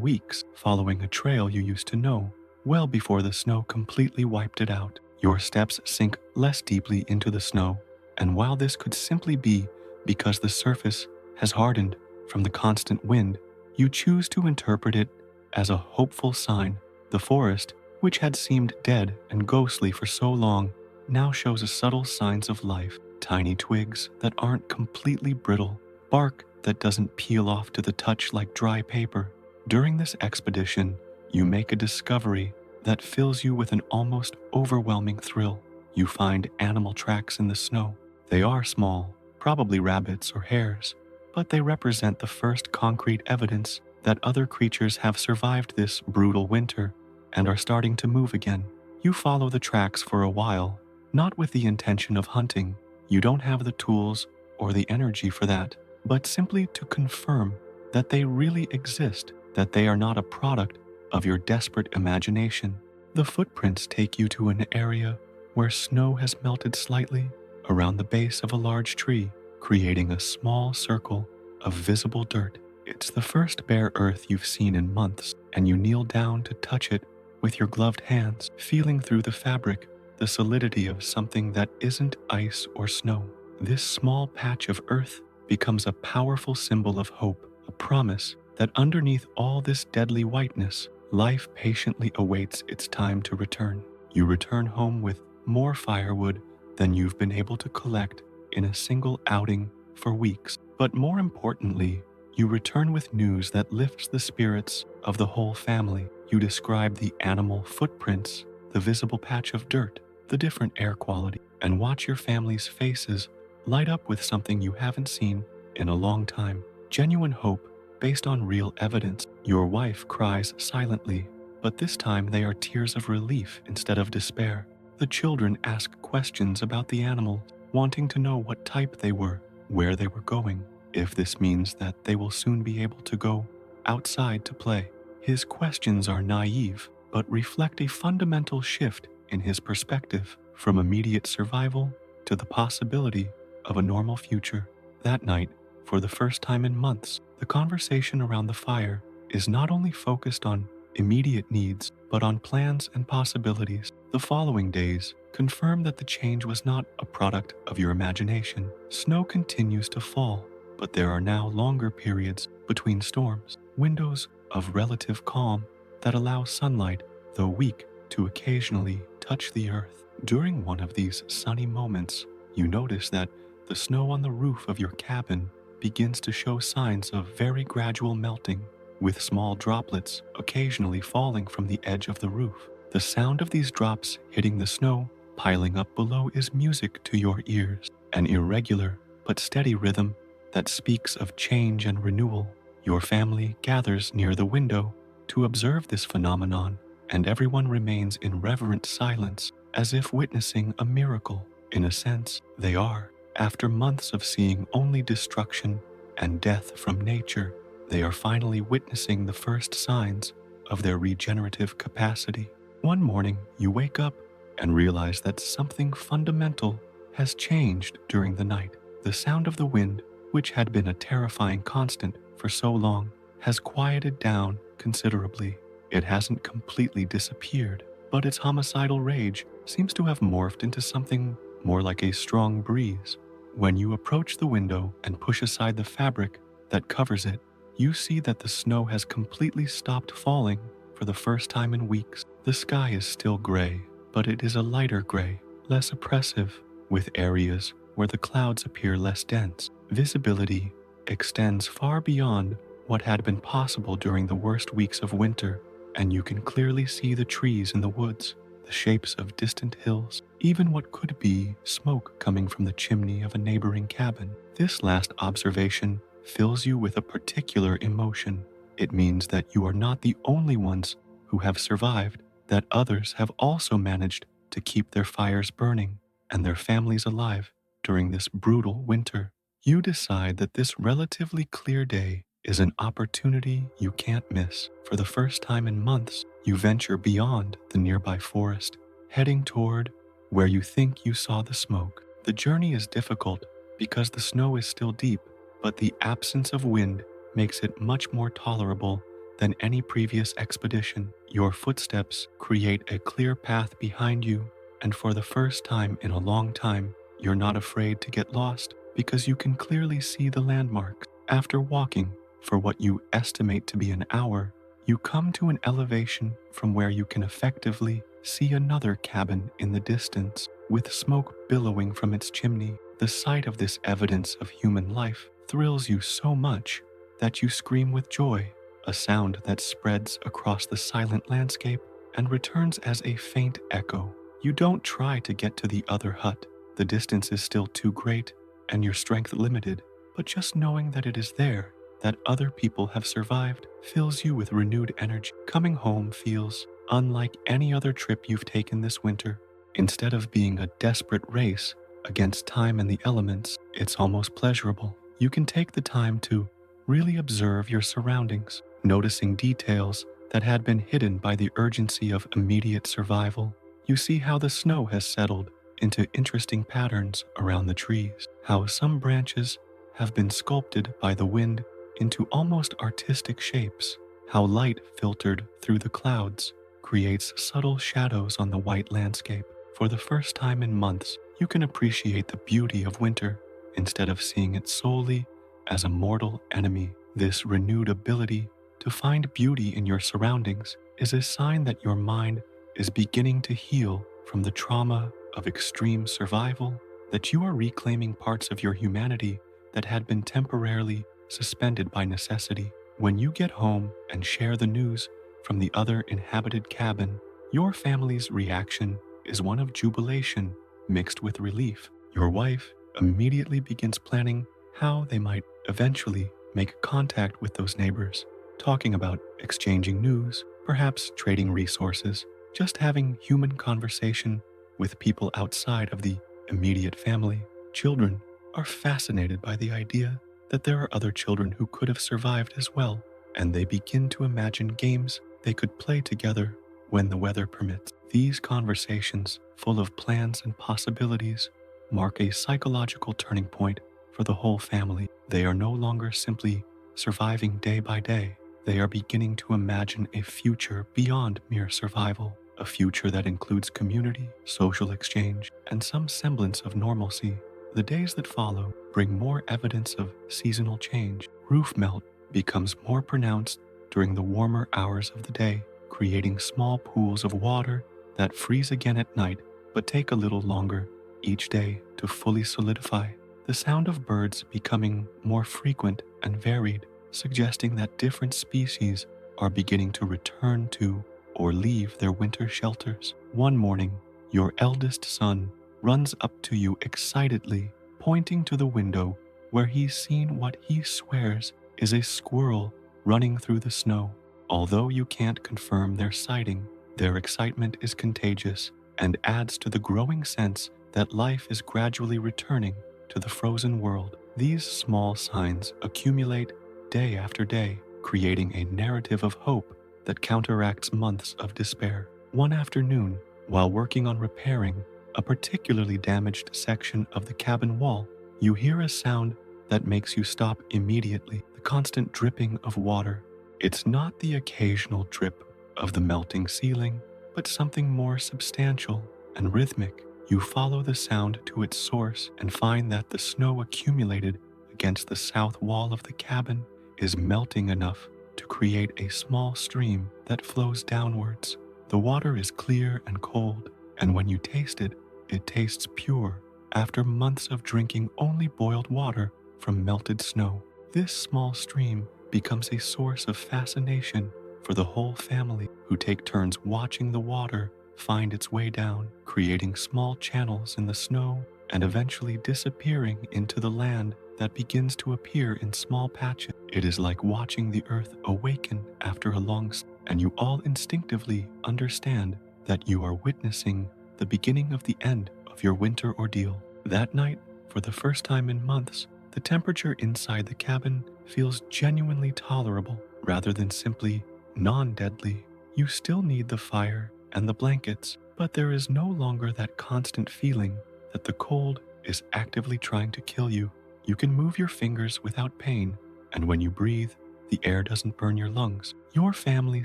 weeks, following a trail you used to know, well before the snow completely wiped it out. Your steps sink less deeply into the snow, and while this could simply be because the surface has hardened from the constant wind, you choose to interpret it as a hopeful sign. The forest, which had seemed dead and ghostly for so long, now shows subtle signs of life, tiny twigs that aren't completely brittle, bark that doesn't peel off to the touch like dry paper. During this expedition, you make a discovery that fills you with an almost overwhelming thrill. You find animal tracks in the snow. They are small, probably rabbits or hares, but they represent the first concrete evidence that other creatures have survived this brutal winter and are starting to move again. You follow the tracks for a while, not with the intention of hunting. You don't have the tools or the energy for that, but simply to confirm that they really exist, that they are not a product of your desperate imagination. The footprints take you to an area where snow has melted slightly around the base of a large tree, creating a small circle of visible dirt. It's the first bare earth you've seen in months, and you kneel down to touch it with your gloved hands, feeling through the fabric the solidity of something that isn't ice or snow. This small patch of earth becomes a powerful symbol of hope, a promise that underneath all this deadly whiteness, life patiently awaits its time to return. You return home with more firewood than you've been able to collect in a single outing for weeks. But more importantly, you return with news that lifts the spirits of the whole family. You describe the animal footprints, the visible patch of dirt, the different air quality, and watch your family's faces light up with something you haven't seen in a long time. Genuine hope based on real evidence. Your wife cries silently, but this time they are tears of relief instead of despair. The children ask questions about the animals, wanting to know what type they were, where they were going, if this means that they will soon be able to go outside to play. His questions are naive, but reflect a fundamental shift in his perspective, from immediate survival to the possibility of a normal future. That night, for the first time in months, the conversation around the fire is not only focused on immediate needs, but on plans and possibilities. The following days confirm that the change was not a product of your imagination. Snow continues to fall, but there are now longer periods between storms, windows of relative calm that allow sunlight, though weak, to occasionally touch the earth. During one of these sunny moments, you notice that the snow on the roof of your cabin begins to show signs of very gradual melting, with small droplets occasionally falling from the edge of the roof. The sound of these drops hitting the snow, piling up below, is music to your ears, an irregular but steady rhythm that speaks of change and renewal. Your family gathers near the window to observe this phenomenon, and everyone remains in reverent silence, as if witnessing a miracle. In a sense, they are. After months of seeing only destruction and death from nature, they are finally witnessing the first signs of their regenerative capacity. One morning, you wake up and realize that something fundamental has changed during the night. The sound of the wind, which had been a terrifying constant for so long, has quieted down considerably. It hasn't completely disappeared, but its homicidal rage seems to have morphed into something more like a strong breeze. When you approach the window and push aside the fabric that covers it, you see that the snow has completely stopped falling for the first time in weeks. The sky is still gray, but it is a lighter gray, less oppressive, with areas where the clouds appear less dense. Visibility extends far beyond what had been possible during the worst weeks of winter, and you can clearly see the trees in the woods, the shapes of distant hills, even what could be smoke coming from the chimney of a neighboring cabin. This last observation fills you with a particular emotion. It means that you are not the only ones who have survived, that others have also managed to keep their fires burning and their families alive during this brutal winter. You decide that this relatively clear day is an opportunity you can't miss. For the first time in months, You venture beyond the nearby forest, heading toward where you think you saw the smoke. The journey is difficult because the snow is still deep, but the absence of wind makes it much more tolerable than any previous expedition. Your footsteps create a clear path behind you, and for the first time in a long time, you're not afraid to get lost because you can clearly see the landmarks. After walking for what you estimate to be an hour, you come to an elevation from where you can effectively see another cabin in the distance with smoke billowing from its chimney. The sight of this evidence of human life thrills you so much that you scream with joy, a sound that spreads across the silent landscape and returns as a faint echo. You don't try to get to the other hut. The distance is still too great and your strength limited, but just knowing that it is there, that other people have survived, fills you with renewed energy. Coming home feels unlike any other trip you've taken this winter. Instead of being a desperate race against time and the elements, it's almost pleasurable. You can take the time to really observe your surroundings, noticing details that had been hidden by the urgency of immediate survival. You see how the snow has settled into interesting patterns around the trees, how some branches have been sculpted by the wind into almost artistic shapes, how light filtered through the clouds creates subtle shadows on the white landscape. For the first time in months, you can appreciate the beauty of winter instead of seeing it solely as a mortal enemy. This renewed ability to find beauty in your surroundings is a sign that your mind is beginning to heal from the trauma of extreme survival, that you are reclaiming parts of your humanity that had been temporarily suspended by necessity. When you get home and share the news from the other inhabited cabin, your family's reaction is one of jubilation mixed with relief. Your wife immediately begins planning how they might eventually make contact with those neighbors, talking about exchanging news, perhaps trading resources, just having human conversation with people outside of the immediate family. Children are fascinated by the idea that there are other children who could have survived as well, and they begin to imagine games they could play together when the weather permits. These conversations, full of plans and possibilities, mark a psychological turning point for the whole family. They are no longer simply surviving day by day. They are beginning to imagine a future beyond mere survival, a future that includes community, social exchange, and some semblance of normalcy. The days that follow bring more evidence of seasonal change. Roof melt becomes more pronounced during the warmer hours of the day, creating small pools of water that freeze again at night but take a little longer each day to fully solidify. The sound of birds becoming more frequent and varied, suggesting that different species are beginning to return to or leave their winter shelters. One morning, your eldest son runs up to you excitedly, pointing to the window where he's seen what he swears is a squirrel running through the snow. Although you can't confirm their sighting, their excitement is contagious and adds to the growing sense that life is gradually returning to the frozen world. These small signs accumulate day after day, creating a narrative of hope that counteracts months of despair. One afternoon, while working on repairing a particularly damaged section of the cabin wall, you hear a sound that makes you stop immediately, the constant dripping of water. It's not the occasional drip of the melting ceiling, but something more substantial and rhythmic. You follow the sound to its source and find that the snow accumulated against the south wall of the cabin is melting enough to create a small stream that flows downwards. The water is clear and cold, and when you taste it, it tastes pure after months of drinking only boiled water from melted snow. This small stream becomes a source of fascination for the whole family, who take turns watching the water find its way down, creating small channels in the snow and eventually disappearing into the land that begins to appear in small patches. It is like watching the earth awaken after a long sleep, and you all instinctively understand that you are witnessing the beginning of the end of your winter ordeal. That night, for the first time in months, the temperature inside the cabin feels genuinely tolerable rather than simply non-deadly. You still need the fire and the blankets, but there is no longer that constant feeling that the cold is actively trying to kill you. You can move your fingers without pain, and when you breathe, the air doesn't burn your lungs. Your family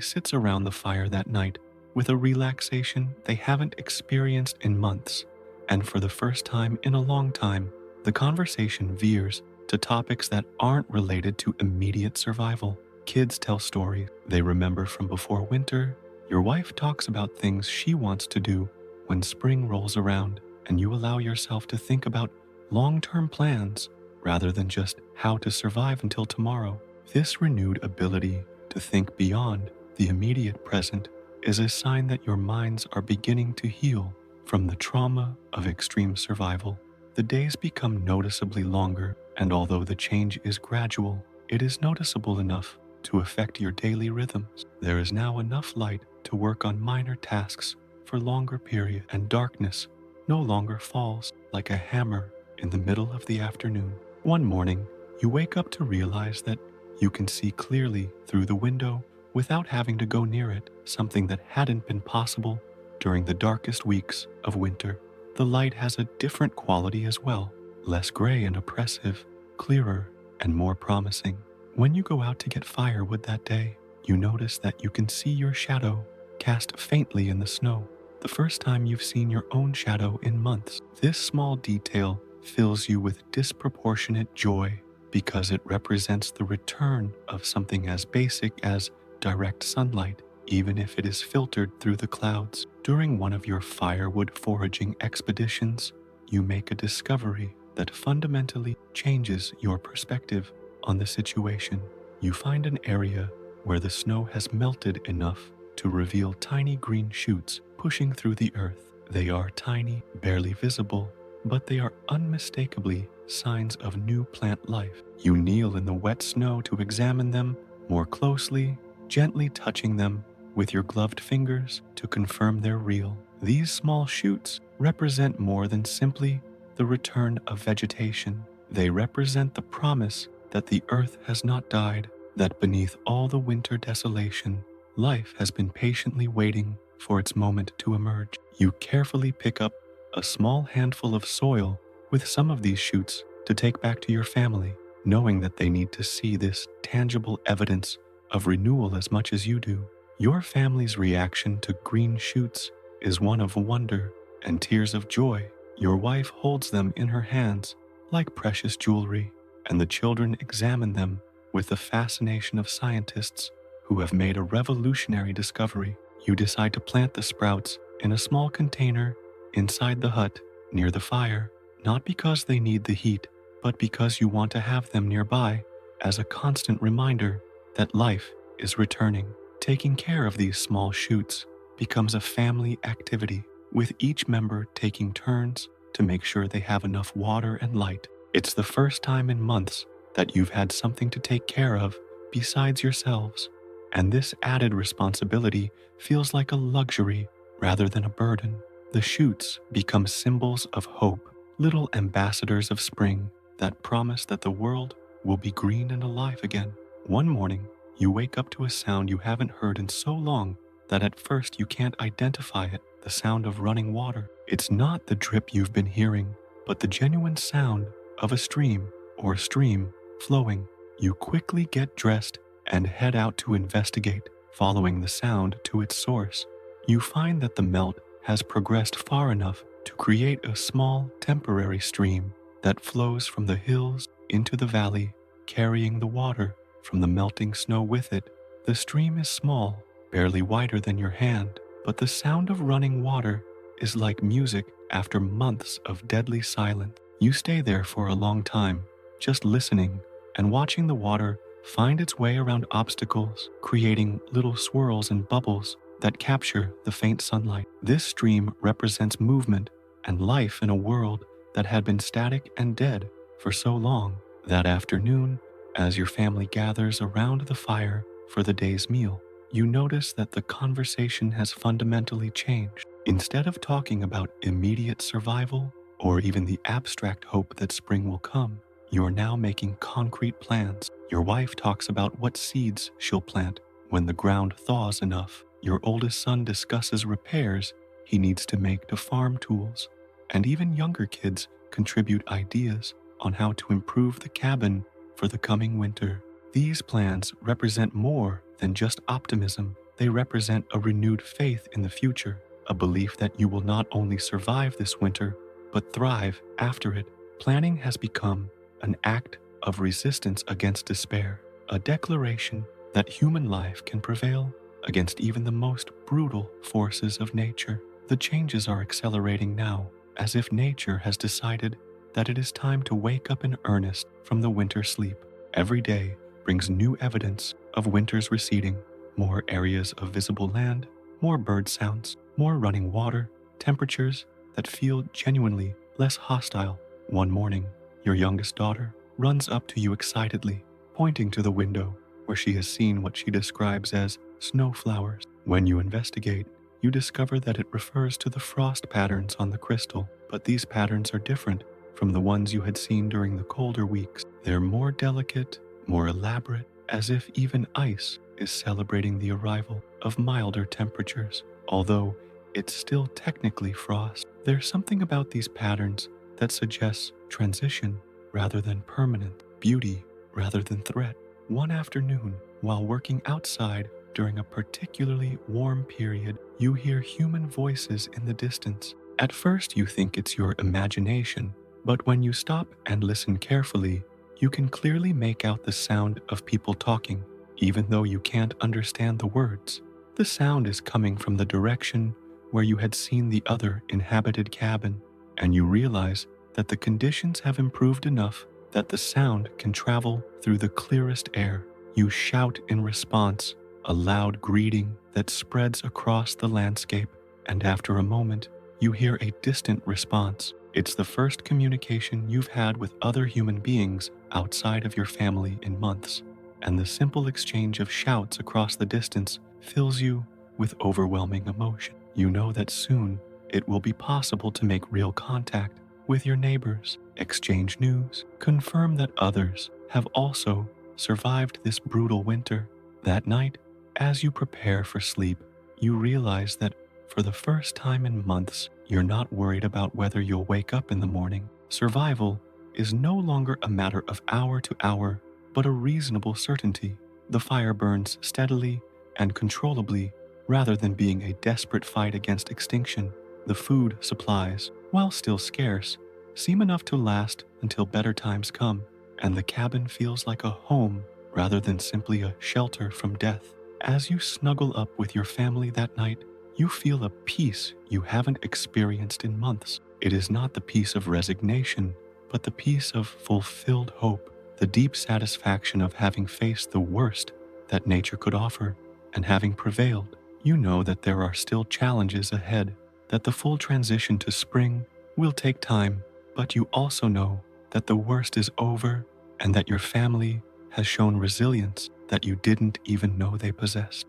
sits around the fire that night with a relaxation they haven't experienced in months. And for the first time in a long time, the conversation veers to topics that aren't related to immediate survival. Kids tell stories they remember from before winter. Your wife talks about things she wants to do when spring rolls around, and you allow yourself to think about long-term plans rather than just how to survive until tomorrow. This renewed ability to think beyond the immediate present is a sign that your minds are beginning to heal from the trauma of extreme survival. The days become noticeably longer, and although the change is gradual, it is noticeable enough to affect your daily rhythms. There is now enough light to work on minor tasks for longer periods, and darkness no longer falls like a hammer in the middle of the afternoon. One morning, you wake up to realize that you can see clearly through the window without having to go near it, something that hadn't been possible during the darkest weeks of winter. The light has a different quality as well, less gray and oppressive, clearer and more promising. When you go out to get firewood that day, you notice that you can see your shadow cast faintly in the snow, the first time you've seen your own shadow in months. This small detail fills you with disproportionate joy because it represents the return of something as basic as direct sunlight, even if it is filtered through the clouds. During one of your firewood foraging expeditions, you make a discovery that fundamentally changes your perspective on the situation. You find an area where the snow has melted enough to reveal tiny green shoots pushing through the earth. They are tiny, barely visible, but they are unmistakably signs of new plant life. You kneel in the wet snow to examine them more closely, gently touching them with your gloved fingers to confirm they're real. These small shoots represent more than simply the return of vegetation. They represent the promise that the earth has not died, that beneath all the winter desolation, life has been patiently waiting for its moment to emerge. You carefully pick up a small handful of soil with some of these shoots to take back to your family, knowing that they need to see this tangible evidence of renewal as much as you do. Your family's reaction to green shoots is one of wonder and tears of joy. Your wife holds them in her hands like precious jewelry, and the children examine them with the fascination of scientists who have made a revolutionary discovery. You decide to plant the sprouts in a small container inside the hut near the fire, not because they need the heat, but because you want to have them nearby as a constant reminder that life is returning. Taking care of these small shoots becomes a family activity, with each member taking turns to make sure they have enough water and light. It's the first time in months that you've had something to take care of besides yourselves, and this added responsibility feels like a luxury rather than a burden. The shoots become symbols of hope, little ambassadors of spring that promise that the world will be green and alive again. One morning, you wake up to a sound you haven't heard in so long that at first you can't identify it, the sound of running water. It's not the drip you've been hearing, but the genuine sound of a stream or stream flowing. You quickly get dressed and head out to investigate, following the sound to its source. You find that the melt has progressed far enough to create a small, temporary stream that flows from the hills into the valley, carrying the water from the melting snow with it. The stream is small, barely wider than your hand, but the sound of running water is like music after months of deadly silence. You stay there for a long time, just listening and watching the water find its way around obstacles, creating little swirls and bubbles that capture the faint sunlight. This stream represents movement and life in a world that had been static and dead for so long. That afternoon, as your family gathers around the fire for the day's meal, you notice that the conversation has fundamentally changed. Instead of talking about immediate survival or even the abstract hope that spring will come, you are now making concrete plans. Your wife talks about what seeds she'll plant when the ground thaws enough, Your oldest son discusses repairs he needs to make to farm tools, and even younger kids contribute ideas on how to improve the cabin for the coming winter. These plans represent more than just optimism. They represent a renewed faith in the future, a belief that you will not only survive this winter, but thrive after it. Planning has become an act of resistance against despair, a declaration that human life can prevail against even the most brutal forces of nature. The changes are accelerating now, as if nature has decided that it is time to wake up in earnest from the winter sleep. Every day brings new evidence of winter's receding, more areas of visible land, more bird sounds, more running water, temperatures that feel genuinely less hostile. One morning, your youngest daughter runs up to you excitedly, pointing to the window where she has seen what she describes as snow flowers. When you investigate, you discover that it refers to the frost patterns on the crystal, but these patterns are different from the ones you had seen during the colder weeks. They're more delicate, more elaborate, as if even ice is celebrating the arrival of milder temperatures. Although it's still technically frost, there's something about these patterns that suggests transition rather than permanent, beauty rather than threat. One afternoon, while working outside during a particularly warm period, you hear human voices in the distance. At first, you think it's your imagination, but when you stop and listen carefully, you can clearly make out the sound of people talking, even though you can't understand the words. The sound is coming from the direction where you had seen the other inhabited cabin, and you realize that the conditions have improved enough that the sound can travel through the clearest air. You shout in response, a loud greeting that spreads across the landscape, and after a moment, you hear a distant response. It's the first communication you've had with other human beings outside of your family in months, and the simple exchange of shouts across the distance fills you with overwhelming emotion. You know that soon it will be possible to make real contact with your neighbors, exchange news, confirm that others have also survived this brutal winter. That night, as you prepare for sleep, you realize that for the first time in months, you're not worried about whether you'll wake up in the morning. Survival is no longer a matter of hour to hour, but a reasonable certainty. The fire burns steadily and controllably rather than being a desperate fight against extinction. The food supplies, while still scarce, seem enough to last until better times come, and the cabin feels like a home rather than simply a shelter from death. As you snuggle up with your family that night, you feel a peace you haven't experienced in months. It is not the peace of resignation, but the peace of fulfilled hope, the deep satisfaction of having faced the worst that nature could offer and having prevailed. You know that there are still challenges ahead, that the full transition to spring will take time, but you also know that the worst is over and that your family has shown resilience that you didn't even know they possessed.